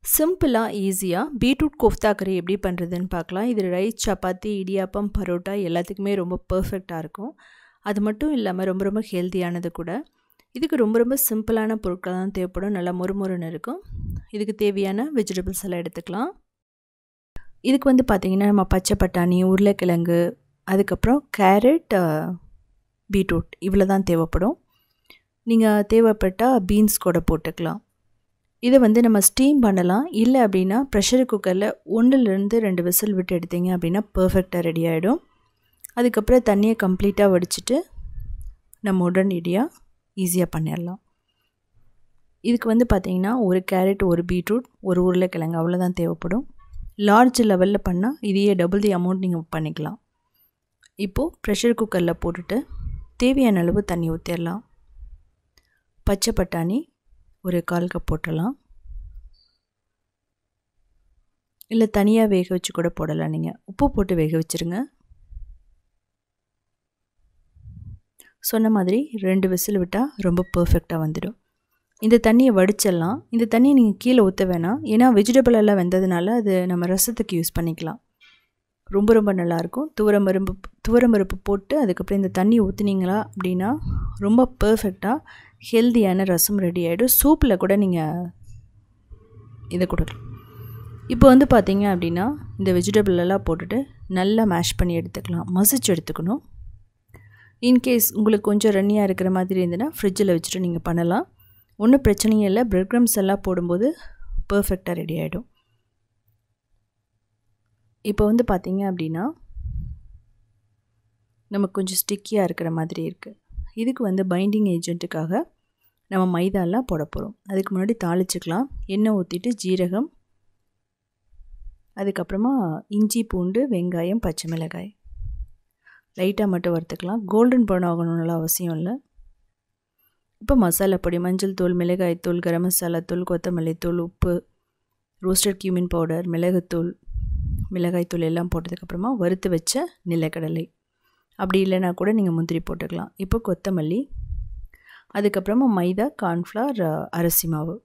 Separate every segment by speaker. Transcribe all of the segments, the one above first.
Speaker 1: சிம்பிளா, ஈஸியா பீட்ரூட் கோஃப்தா கறி எப்படி பண்ணுறதுன்னு பார்க்கலாம். இது ரைஸ், சப்பாத்தி, இடியாப்பம், பரோட்டா எல்லாத்துக்குமே ரொம்ப பெர்ஃபெக்ட்டாக இருக்கும். அது மட்டும் இல்லாமல் ரொம்ப ரொம்ப ஹெல்த்தியானது கூட. இதுக்கு ரொம்ப ரொம்ப சிம்பிளான பொருட்கள் தான் தேவைப்படும். நல்லா மொறுமொறுன்னு இருக்கும். இதுக்கு தேவையான வெஜிடபிள்ஸ் எல்லாம் எடுத்துக்கலாம். இதுக்கு வந்து பார்த்திங்கன்னா நம்ம பச்சை பட்டாணி, உருளைக்கிழங்கு, அதுக்கப்புறம் கேரட், பீட்ரூட் இவ்வளோ தான் தேவைப்படும். நீங்கள் தேவைப்பட்டால் பீன்ஸ் கூட போட்டுக்கலாம். இதை வந்து நம்ம ஸ்டீம் பண்ணலாம். இல்லை அப்படின்னா ப்ரெஷர் குக்கரில் 1லேருந்து 2 விசில் விட்டு எடுத்தீங்க அப்படின்னா பர்ஃபெக்டாக ரெடி ஆகிடும். அதுக்கப்புறம் தண்ணியை கம்ப்ளீட்டாக வடிச்சிட்டு நம்ம உடனடியாக ஈஸியாக பண்ணிடலாம். இதுக்கு வந்து பார்த்திங்கன்னா ஒரு கேரட், ஒரு பீட்ரூட், ஒரு உருளைக்கிழங்கு அவ்வளோதான் தேவைப்படும். லார்ஜ் லெவலில் பண்ணால் இதையே டபுள் தி அமௌண்ட் நீங்கள் பண்ணிக்கலாம். இப்போது ப்ரெஷர் குக்கரில் போட்டுட்டு தேவையான அளவு தண்ணி ஊற்றிடலாம். பச்சை பட்டாணி ஒரு 1/4 கப் போட்டுடலாம். இல்லை தனியாக வேக வச்சு கூட போடலாம். நீங்கள் உப்பு போட்டு வேக வச்சுருங்க. சொன்ன மாதிரி 2 விசில் விட்டால் ரொம்ப பர்ஃபெக்டாக வந்துடும். இந்த தண்ணியை வடிச்சிடலாம். இந்த தண்ணியை நீங்கள் கீழே ஊற்ற வேணாம். ஏன்னா வெஜிடபிள் எல்லாம் வெந்ததுனால அது நம்ம ரசத்துக்கு யூஸ் பண்ணிக்கலாம். ரொம்ப ரொம்ப நல்லாயிருக்கும். துவரம்பருப்பு போட்டு அதுக்கப்புறம் இந்த தண்ணி ஊற்றுனீங்களா அப்படின்னா ரொம்ப பர்ஃபெக்டாக ஹெல்த்தியான ரசம் ரெடி ஆகிடும். சூப்பில் கூட நீங்கள் இதை கொடுக்கலாம். இப்போ வந்து பார்த்திங்க அப்படின்னா இந்த வெஜிடபிள் எல்லாம் போட்டுட்டு நல்லா மேஷ் பண்ணி எடுத்துக்கலாம். மசிச்சு எடுத்துக்கணும். இன்கேஸ் உங்களுக்கு கொஞ்சம் ரன்னியாக இருக்கிற மாதிரி இருந்ததுன்னா ஃப்ரிட்ஜில் வச்சுட்டு நீங்கள் பண்ணலாம். ஒன்றும் பிரச்சனையும் இல்லை. பிரெட் க்ரம்ஸ் எல்லாம் போடும்போது பர்ஃபெக்டாக ரெடி ஆகிடும். இப்போ வந்து பார்த்திங்க அப்படின்னா நமக்கு கொஞ்சம் ஸ்டிக்கியாக இருக்கிற மாதிரி இருக்குது. இதுக்கு வந்து பைண்டிங் ஏஜென்ட்டுக்காக நம்ம மைதாலாம் போட போகிறோம். அதுக்கு முன்னாடி தாளிச்சுக்கலாம். எண்ணெய் ஊற்றிட்டு ஜீரகம், அதுக்கப்புறமா இஞ்சி, பூண்டு, வெங்காயம், பச்சை மிளகாய் லைட்டாக மட்டும் வறுத்துக்கலாம். கோல்டன் ப்ரௌன் ஆகணும்னு அவசியம் இல்லை. இப்போ மசாலா பொடி, மஞ்சள் தூள், மிளகாய் தூள், கரம் மசாலா தூள், கொத்தமல்லி தூள், உப்பு, ரோஸ்டட் கியூமின் பவுடர், மிளகுத்தூள், மிளகாய் தூள் எல்லாம் போட்டதுக்கப்புறமா வறுத்து வச்ச நிலக்கடலை, அப்படி இல்லைனா கூட நீங்கள் முந்திரி போட்டுக்கலாம். இப்போ கொத்தமல்லி, அதுக்கப்புறமா மைதா, கார்ன்ஃப்ளவர், அரிசி மாவு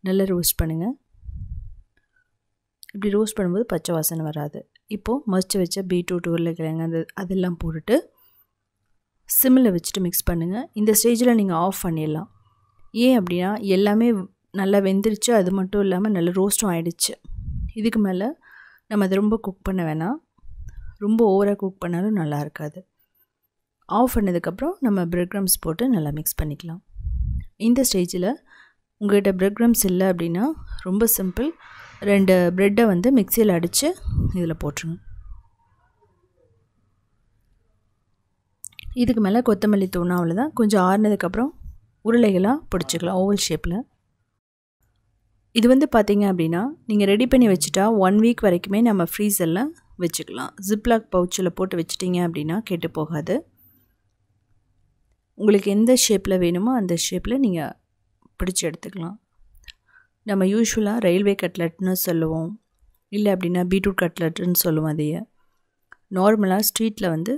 Speaker 1: நல்லா ரோஸ்ட் பண்ணுங்கள். இப்படி ரோஸ்ட் பண்ணும்போது பச்சை வாசனை வராது. இப்போது மசிச்சு வச்ச பீட்ரூட், உருளைக்கிழங்கு அதெல்லாம் போட்டுட்டு சிம்மில் வச்சுட்டு மிக்ஸ் பண்ணுங்கள். இந்த ஸ்டேஜில் நீங்கள் ஆஃப் பண்ணிடலாம். ஏன் அப்படின்னா எல்லாமே நல்லா வெந்துருச்சு. அது மட்டும் இல்லாமல் நல்லா ரோஸ்ட்டும் ஆகிடுச்சு. இதுக்கு மேலே நம்ம அதை ரொம்ப குக் பண்ண வேணாம். ரொம்ப ஓவராக குக் பண்ணாலும் நல்லா இருக்காது. ஆஃப் பண்ணதுக்கப்புறம் நம்ம பிரெட் க்ரம்ஸ் போட்டு நல்லா மிக்ஸ் பண்ணிக்கலாம். இந்த ஸ்டேஜில் உங்கள்கிட்ட பிரெட் க்ரம்ஸ் இல்லை அப்படின்னா ரொம்ப சிம்பிள். 2 ப்ரெட்டை வந்து மிக்சியில் அடித்து இதில் போட்டுருங்க. இதுக்கு மேலே கொத்தமல்லி தூணா அவ்வளோதான். கொஞ்சம் ஆறுனதுக்கப்புறம் உருளைகளாக பிடிச்சிக்கலாம் ஓவல் ஷேப்பில். இது வந்து பார்த்திங்க அப்படின்னா நீங்கள் ரெடி பண்ணி வச்சுட்டா 1 வீக் வரைக்குமே நம்ம ஃப்ரீசரில் வச்சுக்கலாம். ஜிப்லாக் பவுச்சில் போட்டு வச்சிட்டிங்க அப்படின்னா கெட்டு போகாது. உங்களுக்கு எந்த ஷேப்பில் வேணுமோ அந்த ஷேப்பில் நீங்கள் பிடிச்சி எடுத்துக்கலாம். நம்ம யூஸ்வலாக ரயில்வே கட்லெட்னு சொல்லுவோம், இல்லை அப்படின்னா பீட்ரூட் கட்லெட்டுன்னு சொல்லுவோம். அதையே நார்மலாக ஸ்ட்ரீட்டில் வந்து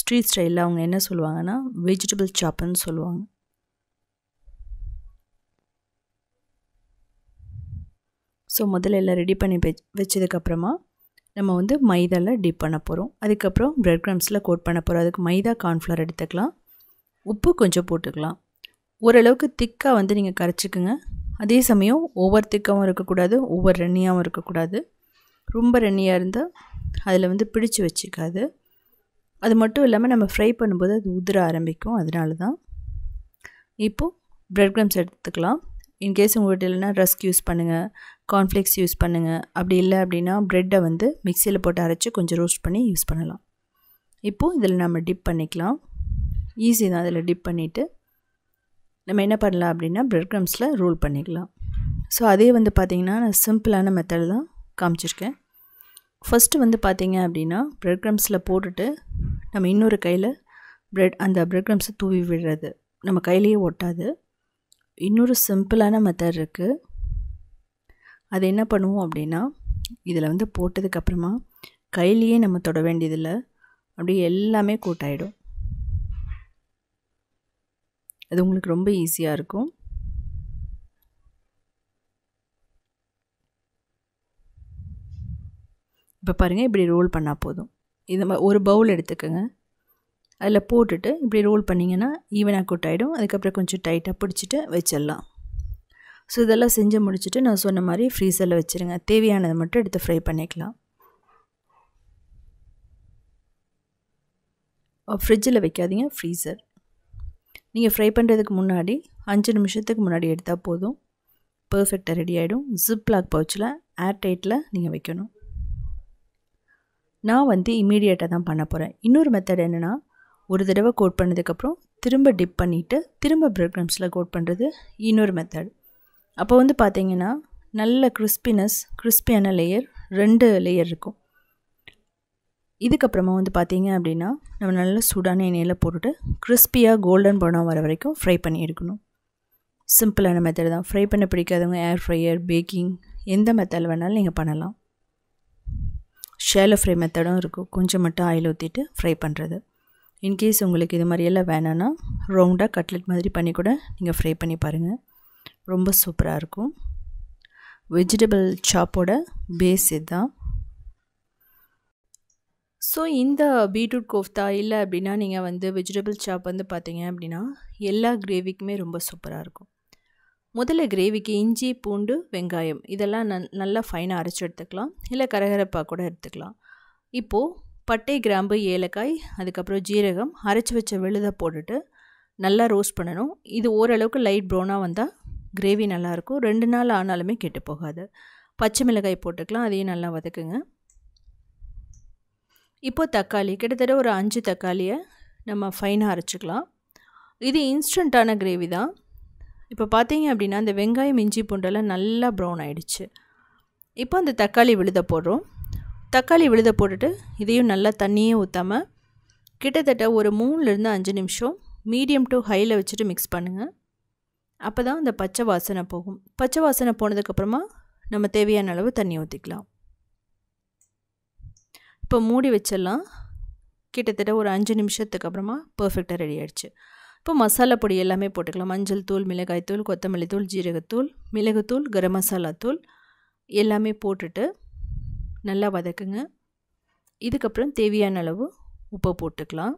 Speaker 1: ஸ்ட்ரீட் ஸ்டைலில் அவங்க என்ன சொல்லுவாங்கன்னா வெஜிடபிள் சாப்புன்னு சொல்லுவாங்க. ஸோ முதல்ல எல்லாம் ரெடி பண்ணி வச்சதுக்கப்புறமா நம்ம வந்து மைதாவில் டிப் பண்ண போகிறோம். அதுக்கப்புறம் பிரெட் க்ரம்ஸில் கோட் பண்ண போகிறோம். அதுக்கு மைதா, கார்ன்ஃப்ளவர் எடுத்துக்கலாம். உப்பு கொஞ்சம் போட்டுக்கலாம். ஓரளவுக்கு திக்காக வந்து நீங்கள் கரைச்சிக்குங்க. அதே சமயம் ஓவர் திக்காகவும் இருக்கக்கூடாது, ஓவர் ரன்னியாகவும் இருக்கக்கூடாது. ரொம்ப ரன்னியாக இருந்தால் அதில் வந்து பிடிச்சி வச்சுக்காது. அது மட்டும் இல்லாமல் நம்ம ஃப்ரை பண்ணும்போது அது உதிர ஆரம்பிக்கும். அதனால தான். இப்போது பிரெட் க்ரம்ஸ் எடுத்துக்கலாம். இன்கேஸ் உங்கள்கிட்ட இல்லைன்னா ரஸ்க் யூஸ் பண்ணுங்கள், கார்ன்ஃப்ளேக்ஸ் யூஸ் பண்ணுங்கள். அப்படி இல்லை அப்படின்னா ப்ரெட்டை வந்து மிக்சியில் போட்டு அரைச்சி கொஞ்சம் ரோஸ்ட் பண்ணி யூஸ் பண்ணலாம். இப்போது இதில் நம்ம டிப் பண்ணிக்கலாம். ஈஸி தான். அதில் டிப் பண்ணிவிட்டு நம்ம என்ன பண்ணலாம் அப்படின்னா பிரெட் க்ரம்ஸில் ரோல் பண்ணிக்கலாம். ஸோ அதே வந்து பார்த்திங்கன்னா நான் சிம்பிளான மெத்தட் தான் காமிச்சிருக்கேன். ஃபஸ்ட்டு வந்து பார்த்திங்க அப்படின்னா பிரெட் க்ரம்ஸில் போட்டுட்டு நம்ம இன்னொரு கையில் அந்த பிரெட் க்ரம்ஸை தூவி விடுறது. நம்ம கையிலேயே ஒட்டாது. இன்னொரு சிம்பிளான மெத்தட் இருக்குது. அது என்ன பண்ணுவோம் அப்படின்னா இதில் வந்து போட்டதுக்கப்புறமா கையிலேயே நம்ம தொட வேண்டியதில்லை. அப்படியே எல்லாமே கூட்டாயிடும். அது உங்களுக்கு ரொம்ப ஈஸியாக இருக்கும். இப்போ பாருங்கள், இப்படி ரோல் பண்ணால் போதும். இது ஒரு பவுல் எடுத்துக்கோங்க. அதில் போட்டுட்டு இப்படி ரோல் பண்ணிங்கன்னா ஈவனாக குட் ஆகிடும். அதுக்கப்புறம் கொஞ்சம் டைட்டாக பிடிச்சிட்டு வச்சிடலாம். ஸோ இதெல்லாம் செஞ்சு முடிச்சுட்டு நான் சொன்ன மாதிரி ஃப்ரீசரில் வச்சுருங்க. தேவையானதை மட்டும் எடுத்து ஃப்ரை பண்ணிக்கலாம். ஃப்ரிட்ஜில் வைக்காதீங்க, ஃப்ரீசர். நீங்கள் ஃப்ரை பண்ணுறதுக்கு முன்னாடி 5 நிமிஷத்துக்கு முன்னாடி எடுத்தால் போதும். பர்ஃபெக்டாக ரெடி ஆகிடும். ஜிப் லாக் பவுச்சில் ஏர் டைட்டில் நீங்கள் வைக்கணும். நான் வந்து இமீடியட்டாக தான் பண்ண போகிறேன். இன்னொரு மெத்தட் என்னென்னா, ஒரு தடவை கோட் பண்ணதுக்கப்புறம் திரும்ப டிப் பண்ணிவிட்டு திரும்ப பிரெட் க்ரம்ஸில் கோட் பண்ணுறது இன்னொரு மெத்தட். அப்போ வந்து பார்த்திங்கன்னா நல்ல கிறிஸ்பியான லேயர் 2 லேயர் இருக்கும். இதுக்கப்புறமா வந்து பார்த்திங்க அப்படின்னா நம்ம நல்ல சூடான எண்ணெயில் போட்டுட்டு கிறிஸ்பியாக கோல்டன் ப்ரௌனாக வர வரைக்கும் ஃப்ரை பண்ணி எடுக்கணும். சிம்பிளான மெத்தட் தான். ஃப்ரை பண்ண பிடிக்காதவங்க ஏர் ஃப்ரையர், பேக்கிங் எந்த மெத்தடில் வேணாலும் நீங்கள் பண்ணலாம். ஷேலோ ஃப்ரை மெத்தடும் இருக்கும். கொஞ்சம் மட்டும் ஆயில் ஊற்றிட்டு ஃப்ரை பண்ணுறது. இன்கேஸ் உங்களுக்கு இது மாதிரியெல்லாம் வேணான்னா ரவுண்டாக கட்லெட் மாதிரி பண்ணி கூட நீங்கள் ஃப்ரை பண்ணி பாருங்கள். ரொம்ப சூப்பராக இருக்கும். வெஜிடபிள் சாப்போட பேஸ் இதுதான். ஸோ இந்த பீட்ரூட் கோஃப்தா இல்லை அப்படின்னா நீங்கள் வந்து வெஜிடபிள் சாப் வந்து பார்த்தீங்க அப்படின்னா எல்லா கிரேவிக்குமே ரொம்ப சூப்பராக இருக்கும். முதல்ல கிரேவிக்கு இஞ்சி, பூண்டு, வெங்காயம் இதெல்லாம் நல்லா ஃபைனாக அரைச்சி எடுத்துக்கலாம். இல்லை கரகரப்பாக கூட எடுத்துக்கலாம். இப்போது பட்டை, கிராம்பு, ஏலக்காய், அதுக்கப்புறம் ஜீரகம், அரைச்சி வச்ச விழுதை போட்டுட்டு நல்லா ரோஸ்ட் பண்ணணும். இது ஓரளவுக்கு லைட் ப்ரௌனாக வந்தால் கிரேவி நல்லாயிருக்கும். 2 நாள் ஆனாலுமே கெட்டு போகாது. பச்சை மிளகாய் போட்டுக்கலாம், அதையும் நல்லா வதக்குங்க. இப்போது தக்காளி, கிட்டத்தட்ட ஒரு 5 தக்காளியை நம்ம ஃபைனாக அரைச்சிக்கலாம். இது இன்ஸ்டண்ட்டான கிரேவி தான். இப்போ பார்த்தீங்க அப்படின்னா அந்த வெங்காயம், இஞ்சி, பூண்டெல்லாம் நல்லா ப்ரௌன் ஆகிடுச்சு. இப்போ அந்த தக்காளி விழுத போடுறோம். தக்காளி விழுத போட்டுட்டு இதையும் நல்லா தண்ணியே ஊற்றாமல் கிட்டத்தட்ட ஒரு 3லேருந்து 5 நிமிஷம் மீடியம் டு ஹையில் வச்சுட்டு மிக்ஸ் பண்ணுங்கள். அப்போ தான் அந்த பச்சை வாசனை போகும். பச்சை வாசனை போனதுக்கப்புறமா நம்ம தேவையான அளவு தண்ணி ஊற்றிக்கலாம். இப்போ மூடி வச்சிடலாம். கிட்டத்தட்ட ஒரு 5 நிமிஷத்துக்கு அப்புறமா பர்ஃபெக்டாக ரெடி ஆகிடுச்சு. இப்போ மசாலா பொடி எல்லாமே போட்டுக்கலாம். மஞ்சள் தூள், மிளகாய் தூள், கொத்தமல்லி தூள், ஜீரகத்தூள், மிளகுத்தூள், கரம் மசாலா தூள் எல்லாமே போட்டுட்டு நல்லா வதக்குங்க. இதுக்கப்புறம் தேவையான அளவு உப்பு போட்டுக்கலாம்.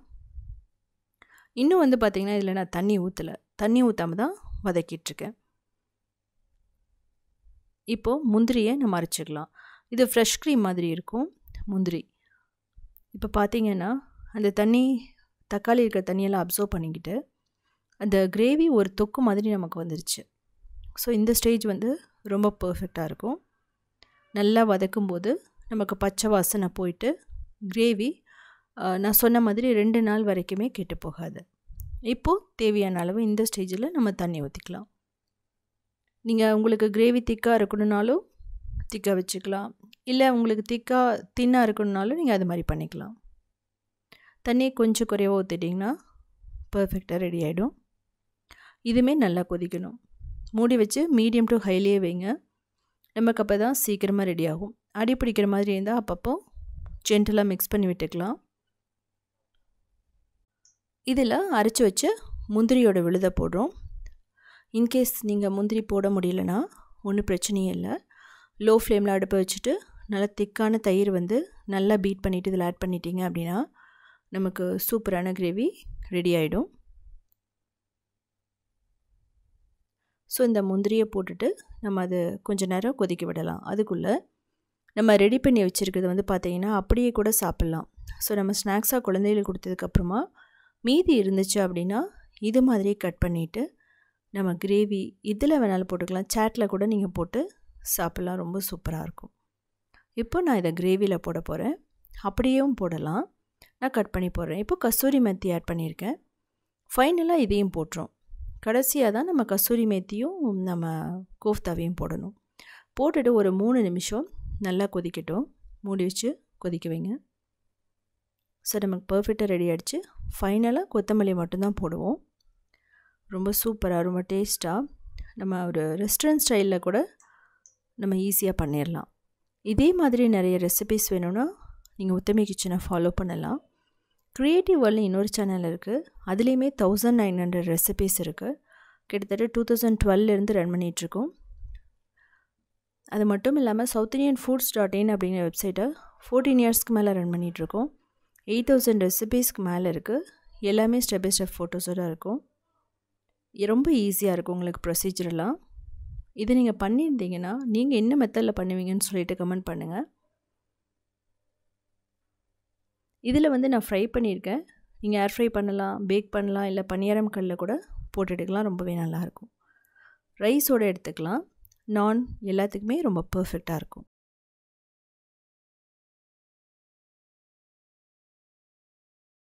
Speaker 1: இன்னும் வந்து பார்த்திங்கன்னா இதில் நான் தண்ணி ஊற்றலை. தண்ணி ஊற்றாமல் தான் வதக்கிட்டுருக்கேன். இப்போது முந்திரியை நம்ம அரைச்சிக்கலாம். இது ஃப்ரெஷ் க்ரீம் மாதிரி இருக்கும் முந்திரி. இப்போ பார்த்திங்கன்னா அந்த தக்காளி இருக்கிற தண்ணியெல்லாம் அப்சர்வ் பண்ணிக்கிட்டு அந்த கிரேவி ஒரு தொக்கு மாதிரி நமக்கு வந்துருச்சு. ஸோ இந்த ஸ்டேஜ் வந்து ரொம்ப பர்ஃபெக்டாக இருக்கும். நல்லா வதக்கும்போது நமக்கு பச்சை வாசனை போயிட்டு கிரேவி நான் சொன்ன மாதிரி 2 நாள் வரைக்குமே கெட்டு போகாது. இப்போது தேவையான அளவு இந்த ஸ்டேஜில் நம்ம தண்ணி ஊற்றிக்கலாம். நீங்கள் உங்களுக்கு கிரேவி திக்காக இருக்கணுன்னாலும் திக்காக வச்சுக்கலாம். இல்லை உங்களுக்கு தின்னாக இருக்கணுன்னாலும் நீங்கள் அது மாதிரி பண்ணிக்கலாம். தண்ணியை கொஞ்சம் குறைவாக ஊற்றிட்டிங்கன்னா பர்ஃபெக்டாக ரெடி ஆகிடும். இதுவுமே நல்லா கொதிக்கணும். மூடி வச்சு மீடியம் டு ஹைலியே வைங்க. நமக்கு அப்போ தான் சீக்கிரமாக ரெடி ஆகும். அடி பிடிக்கிற மாதிரி இருந்தால் அப்பப்போ ஜென்டலாக மிக்ஸ் பண்ணி விட்டுக்கலாம். இதில் அரைச்சி வச்ச முந்திரியோட விழுதை போடுறோம். இன்கேஸ் நீங்கள் முந்திரி போட முடியலன்னா ஒன்றும் பிரச்சனையே இல்லை. லோ ஃப்ளேமில் அடுப்பை வச்சுட்டு நல்லா திக்கான தயிர் வந்து நல்லா பீட் பண்ணிவிட்டு இதில் ஆட் பண்ணிட்டீங்க அப்படின்னா நமக்கு சூப்பரான கிரேவி ரெடி ஆகிடும். ஸோ இந்த முந்திரியை போட்டுட்டு நம்ம அது கொஞ்சம் நேரம் கொதிக்க விடலாம். அதுக்குள்ளே நம்ம ரெடி பண்ணி வச்சுருக்கிறது வந்து பார்த்திங்கன்னா அப்படியே கூட சாப்பிட்லாம். ஸோ நம்ம ஸ்நாக்ஸாக குழந்தைகளுக்கு கொடுத்ததுக்கப்புறமா மீதி இருந்துச்சு அப்படின்னா இது மாதிரி கட் பண்ணிவிட்டு நம்ம கிரேவி இதில் வேணாலும் போட்டுக்கலாம். சாட்டில் கூட நீங்கள் போட்டு சாப்பிட்லாம். ரொம்ப சூப்பராக இருக்கும். இப்போ நான் இதை கிரேவியில் போட போகிறேன். அப்படியும் போடலாம். நான் கட் பண்ணி போடுறேன். இப்போ கஸ்தூரி மெத்தி ஆட் பண்ணியிருக்கேன். ஃபைனலாக இதையும் போட்டுரும். கடைசியாக தான் நம்ம கஸ்தூரி மெத்தியும் நம்ம கோஃப்தாவையும் போடணும். போட்டுட்டு ஒரு 3 நிமிஷம் நல்லா கொதிக்கட்டும். மூடி வச்சு கொதிக்க வைங்க. ஸோ நமக்கு பர்ஃபெக்டாக ரெடி ஆகிடுச்சு. ஃபைனலாக கொத்தமல்லி மட்டும்தான் போடுவோம். ரொம்ப சூப்பராக ரொம்ப டேஸ்ட்டாக நம்ம ஒரு ரெஸ்டாரண்ட் ஸ்டைலில் கூட நம்ம ஈஸியாக பண்ணிடலாம். இதே மாதிரி நிறைய ரெசிபீஸ் வேணும்னா நீங்கள் உத்தமி கிச்சனை ஃபாலோ பண்ணலாம். க்ரியேட்டிவ் வேர்ல்டு இன்னொரு சேனல் இருக்குது. அதுலேயுமே 1900 ரெசிபீஸ் இருக்குது. கிட்டத்தட்ட 2012 ரன் பண்ணிகிட்ருக்கோம். அது மட்டும் இல்லாமல் south indian foods.in அப்படிங்கிற வெப்சைட்டை 14 இயர்ஸ்க்கு மேலே ரன் பண்ணிகிட்ருக்கோம். 8000 ரெசிபீஸ்க்கு மேலே இருக்குது. எல்லாமே ஸ்டெப் பை ஸ்டெப் ஃபோட்டோஸோடு இருக்கும். ரொம்ப ஈஸியாக இருக்கும் உங்களுக்கு ப்ரொசீஜரெலாம். இதை நீங்கள் பண்ணியிருந்தீங்கன்னா நீங்கள் என்ன மெத்தடில் பண்ணுவீங்கன்னு சொல்லிட்டு கமெண்ட் பண்ணுங்கள். இதில் வந்து நான் ஃப்ரை பண்ணியிருக்கேன். நீங்கள் ஏர் ஃப்ரை பண்ணலாம், பேக் பண்ணலாம், இல்லை பணியாரம் கல்லில் கூட போட்டு எடுக்கலாம். ரொம்பவே நல்லாயிருக்கும். ரைஸோடு எடுத்துக்கலாம். நான் எல்லாத்துக்குமே ரொம்ப பர்ஃபெக்டாக இருக்கும்.